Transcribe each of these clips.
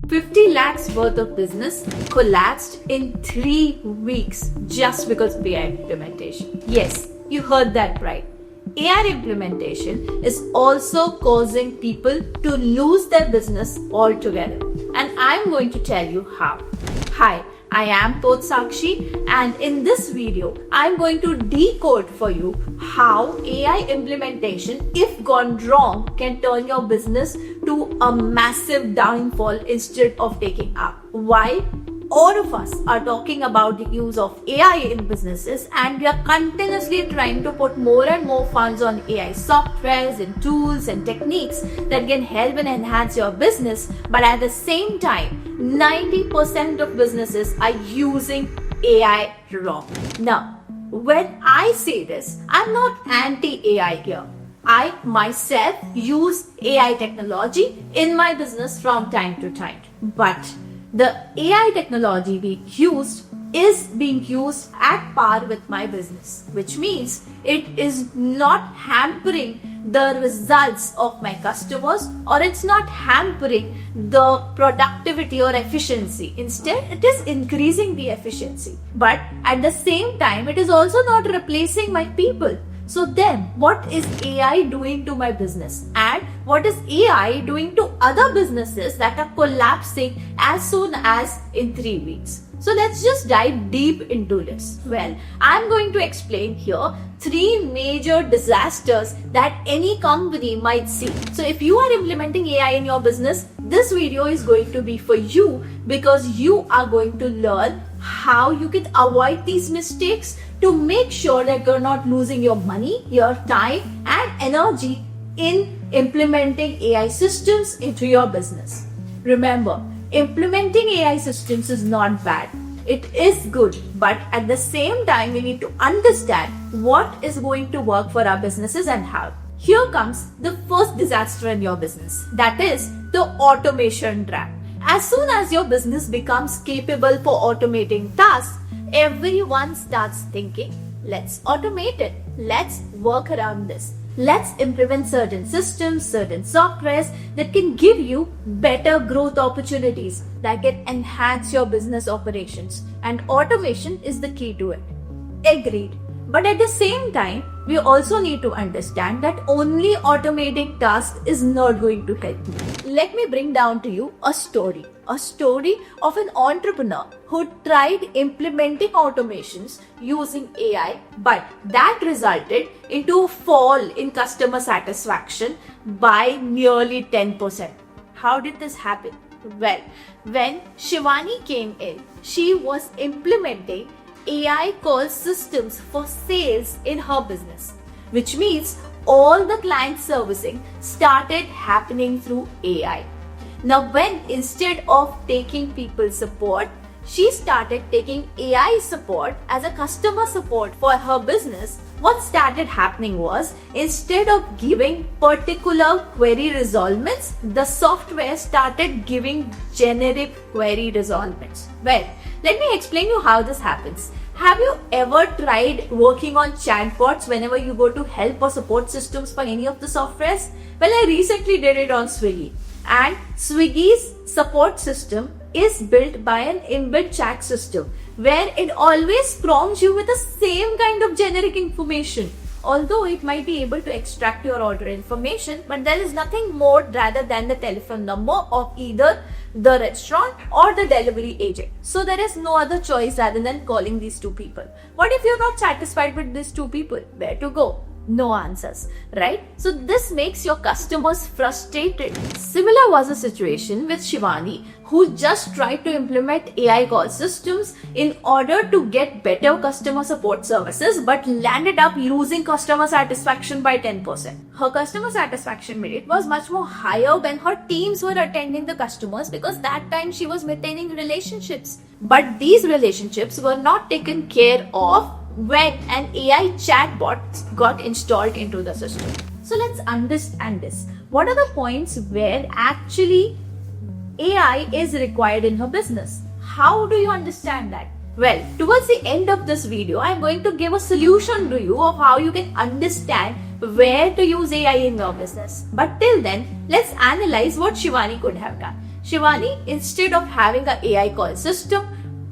50 lakhs worth of business collapsed in 3 weeks just because of AI implementation. Yes, you heard that right. AI implementation is also causing people to lose their business altogether. And I'm going to tell you how. Hi, I am Toth Sakshi, and in this video, I'm going to decode for you how AI implementation, if gone wrong, can turn your business to a massive downfall instead of taking up. Why? All of us are talking about the use of AI in businesses, and we are continuously trying to put more and more funds on AI softwares and tools and techniques that can help and enhance your business. But at the same time, 90% of businesses are using AI wrong. Now, when I say this, I'm not anti-AI here. I myself use AI technology in my business from time to time. But the AI technology being used is being used at par with my business, which means it is not hampering the results of my customers, or it's not hampering the productivity or efficiency. Instead, it is increasing the efficiency. But at the same time, it is also not replacing my people. So then, what is AI doing to my business? And what is AI doing to other businesses that are collapsing as soon as in 3 weeks? So let's just dive deep into this. Well, I'm going to explain here 3 major disasters that any company might see. So if you are implementing AI in your business, this video is going to be for you, because you are going to learn how you can avoid these mistakes to make sure that you're not losing your money, your time and energy in implementing AI systems into your business. Remember, implementing AI systems is not bad. It is good, but at the same time, we need to understand what is going to work for our businesses and how. Here comes the first disaster in your business. That is the automation trap. As soon as your business becomes capable for automating tasks, everyone starts thinking, let's automate it. Let's work around this. Let's implement certain systems, certain softwares that can give you better growth opportunities, that can enhance your business operations. And automation is the key to it. Agreed. But at the same time, we also need to understand that only automating tasks is not going to help me. Let me bring down to you a story of an entrepreneur who tried implementing automations using AI, but that resulted into a fall in customer satisfaction by nearly 10%. How did this happen? Well, when Shivani came in, she was implementing AI call systems for sales in her business, which means all the client servicing started happening through AI. Now, when instead of taking people support, she started taking AI support as a customer support for her business, what started happening was, instead of giving particular query resolvements, the software started giving generic query resolvements. Well, let me explain you how this happens. Have you ever tried working on chatbots whenever you go to help or support systems for any of the softwares? Well, I recently did it on Swiggy. And Swiggy's support system is built by an inbuilt chat system where it always prompts you with the same kind of generic information. Although it might be able to extract your order information, but there is nothing more rather than the telephone number of either the restaurant or the delivery agent. So there is no other choice rather than calling these two people. What if you're not satisfied with these two people? Where to go? No answers, right? So this makes your customers frustrated. Similar was the situation with Shivani, who just tried to implement AI call systems in order to get better customer support services, but landed up losing customer satisfaction by 10%. Her customer satisfaction rate was much more higher when her teams were attending the customers, because that time she was maintaining relationships. But these relationships were not taken care of when an AI chatbot got installed into the system. So let's understand this. What are the points where actually AI is required in her business? How do you understand that? Well, towards the end of this video, I'm going to give a solution to you of how you can understand where to use AI in your business. But till then, let's analyze what Shivani could have done. Shivani, instead of having an AI call system,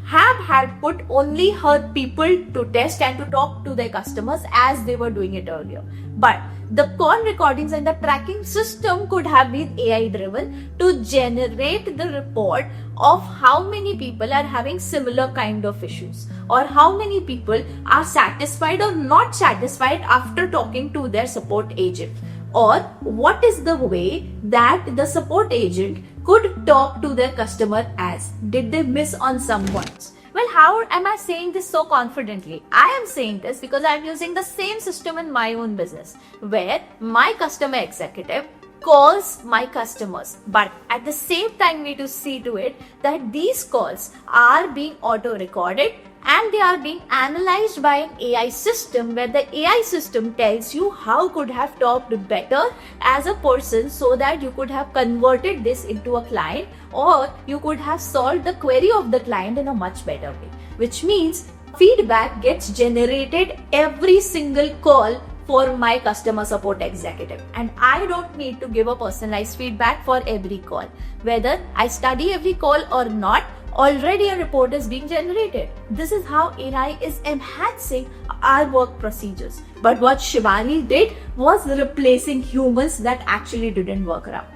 had put only her people to test and to talk to their customers as they were doing it earlier. But the call recordings and the tracking system could have been AI driven to generate the report of how many people are having similar kind of issues, or how many people are satisfied or not satisfied after talking to their support agent, or what is the way that the support agent could talk to their customer as. Did they miss on some points? Well, how am I saying this so confidently? I am saying this because I am using the same system in my own business, where my customer executive calls my customers, but at the same time we need to see to it that these calls are being auto recorded and they are being analyzed by an AI system, where the AI system tells you how could have talked better as a person so that you could have converted this into a client, or you could have solved the query of the client in a much better way. Which means feedback gets generated every single call for my customer support executive, and I don't need to give a personalized feedback for every call. Whether I study every call or not, already a report is being generated. This is how AI is enhancing our work procedures. But what Shivani did was replacing humans that actually didn't work around.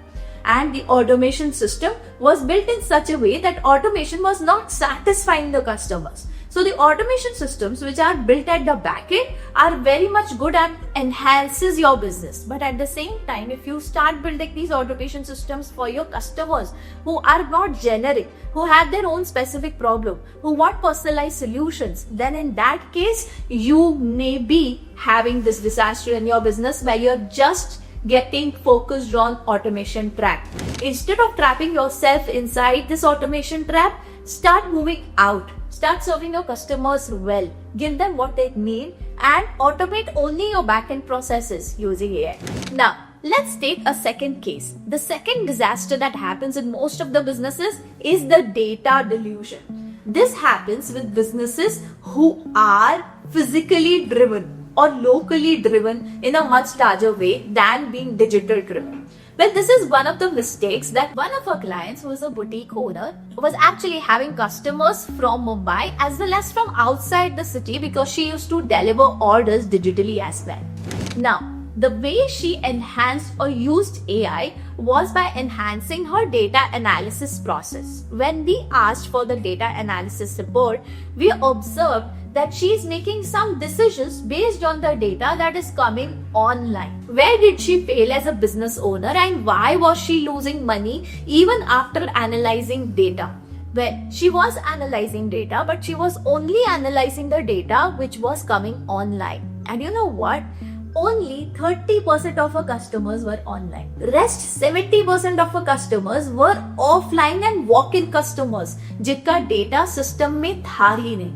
And the automation system was built in such a way that automation was not satisfying the customers. So the automation systems which are built at the back end are very much good and enhances your business. But at the same time, if you start building these automation systems for your customers who are not generic, who have their own specific problem, who want personalized solutions, then in that case, you may be having this disaster in your business where you're just getting focused on automation trap. Instead of trapping yourself inside this automation trap, start moving out. Start serving your customers well. Give them what they need and automate only your back-end processes using AI. Now, let's take a second case. The second disaster that happens in most of the businesses is the data delusion. This happens with businesses who are physically driven or locally driven in a much larger way than being digital driven. Well, this is one of the mistakes that one of our clients, who was a boutique owner, was actually having customers from Mumbai as well as from outside the city, because she used to deliver orders digitally as well. Now, the way she enhanced or used AI was by enhancing her data analysis process. When we asked for the data analysis report, we observed that she is making some decisions based on the data that is coming online. Where did she fail as a business owner, and why was she losing money even after analyzing data? Well, she was analyzing data, but she was only analyzing the data which was coming online. And you know what? Only 30% of her customers were online. Rest 70% of her customers were offline and walk-in customers, जिनका data system में था ही नहीं.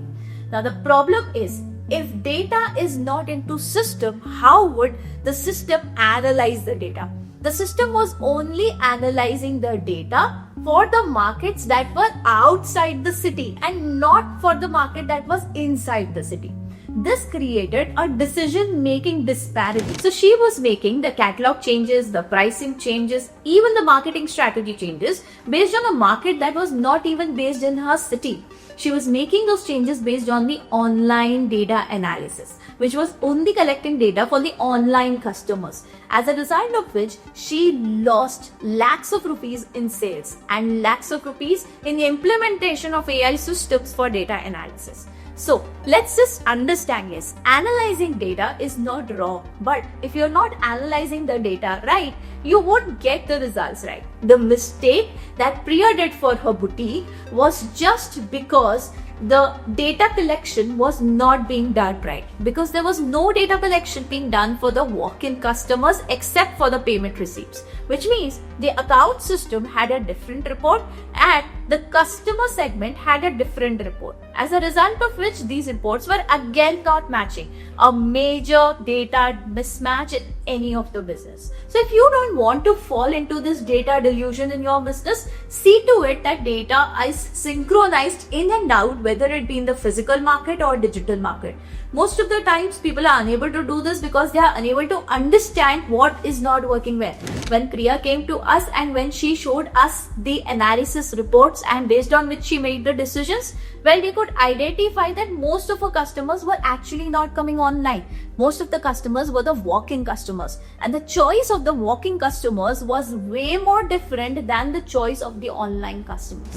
Now the problem is, if data is not into system, how would the system analyze the data? The system was only analyzing the data for the markets that were outside the city and not for the market that was inside the city. This created a decision-making disparity. So she was making the catalog changes, the pricing changes, even the marketing strategy changes based on a market that was not even based in her city. She was making those changes based on the online data analysis, which was only collecting data for the online customers. As a result of which, she lost lakhs of rupees in sales and lakhs of rupees in the implementation of AI systems for data analysis. So let's just understand, yes, analyzing data is not wrong, but if you're not analyzing the data right, you won't get the results right. The mistake that Priya did for her boutique was just because the data collection was not being done right, because there was no data collection being done for the walk-in customers except for the payment receipts, which means the account system had a different report and the customer segment had a different report, as a result of which these reports were again not matching, a major data mismatch in any of the business. So if you don't want to fall into this data delusion in your business, see to it that data is synchronized in and out, whether it be in the physical market or digital market. Most of the times people are unable to do this because they are unable to understand what is not working well. When Priya came to us and when she showed us the analysis reports and based on which she made the decisions, well, we could identify that most of our customers were actually not coming online. Most of the customers were the walk-in customers, and the choice of the walk-in customers was way more different than the choice of the online customers.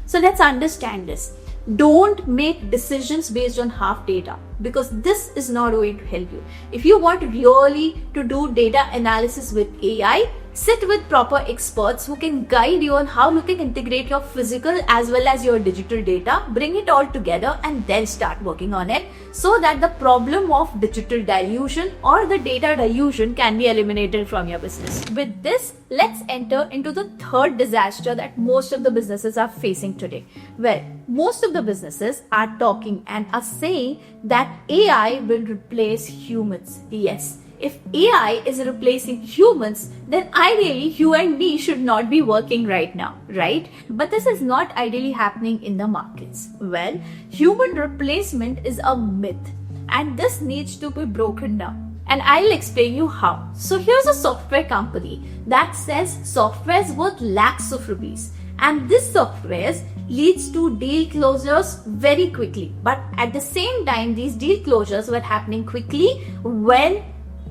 So let's understand this. Don't make decisions based on half data, because this is not going to help you. If you want really to do data analysis with AI, sit with proper experts who can guide you on how you can integrate your physical as well as your digital data, bring it all together and then start working on it, so that the problem of digital dilution or the data dilution can be eliminated from your business. With this, let's enter into the third disaster that most of the businesses are facing today. Well, most of the businesses are talking and are saying that AI will replace humans. Yes. If AI is replacing humans, then ideally you and me should not be working right now, right? But this is not ideally happening in the markets. Well, human replacement is a myth, and this needs to be broken down. And I'll explain you how. So here's a software company that says software is worth lakhs of rupees. And this software leads to deal closures very quickly. But at the same time, these deal closures were happening quickly when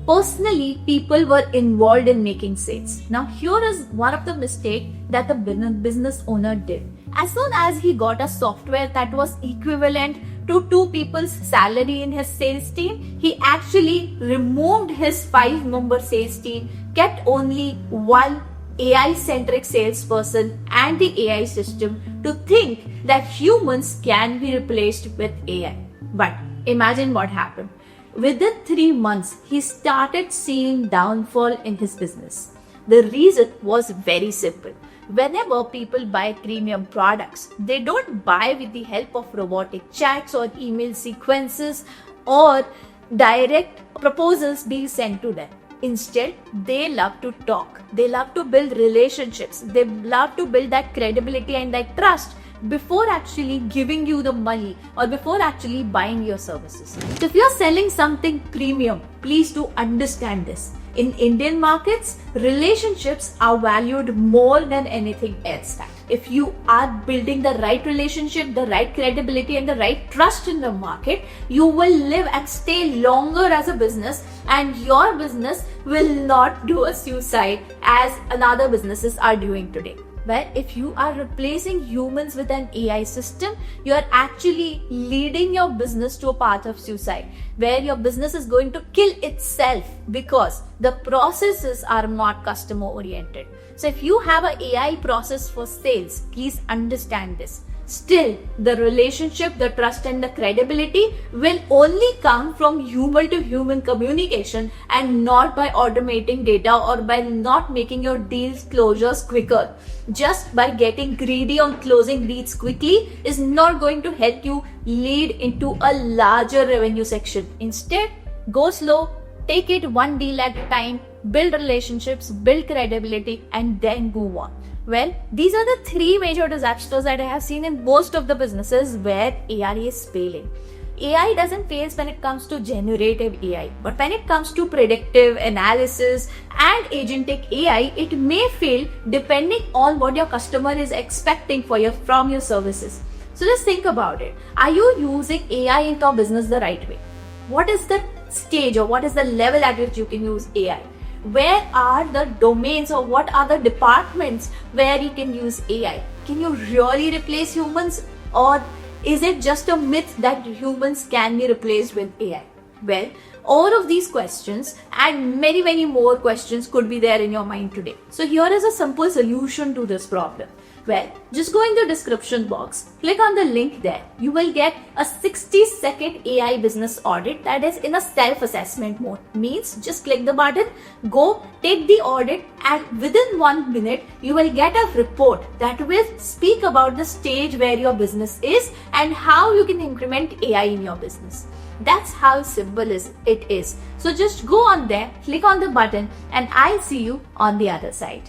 personally people were involved in making sales. Now here is one of the mistakes that the business owner did. As soon as he got a software that was equivalent to 2 people's salary in his sales team, he actually removed his 5-member sales team, kept only one AI-centric salesperson and the AI system to think that humans can be replaced with AI. But imagine what happened. Within 3 months, he started seeing downfall in his business. The reason was very simple. Whenever people buy premium products, they don't buy with the help of robotic chats or email sequences or direct proposals being sent to them. Instead, they love to talk. They love to build relationships. They love to build that credibility and that trust before actually giving you the money or before actually buying your services. So if you're selling something premium, please do understand this. In Indian markets, relationships are valued more than anything else. If you are building the right relationship, the right credibility and the right trust in the market, you will live and stay longer as a business, and your business will not do a suicide as another businesses are doing today. Where if you are replacing humans with an AI system, you are actually leading your business to a path of suicide, where your business is going to kill itself because the processes are not customer oriented. So if you have an AI process for sales, please understand this. Still, the relationship, the trust and the credibility will only come from human to human communication and not by automating data or by not making your deals closures quicker. Just by getting greedy on closing leads quickly is not going to help you lead into a larger revenue section. Instead, go slow, take it one deal at a time, build relationships, build credibility and then move on. Well, these are the 3 major disasters that I have seen in most of the businesses where AI is failing. AI doesn't fail when it comes to generative AI, but when it comes to predictive analysis and agentic AI, it may fail depending on what your customer is expecting from your services. So just think about it. Are you using AI in your business the right way? What is the stage or what is the level at which you can use AI? Where are the domains or what are the departments where you can use AI? Can you really replace humans, or is it just a myth that humans can be replaced with AI? Well, all of these questions and many more questions could be there in your mind today. So here is a simple solution to this problem. Well, just go in the description box, click on the link there. You will get a 60-second AI business audit that is in a self-assessment mode. Means just click the button, go take the audit, and within 1 minute you will get a report that will speak about the stage where your business is and how you can implement AI in your business. That's how simple it is. So just go on there, click on the button, and I'll see you on the other side.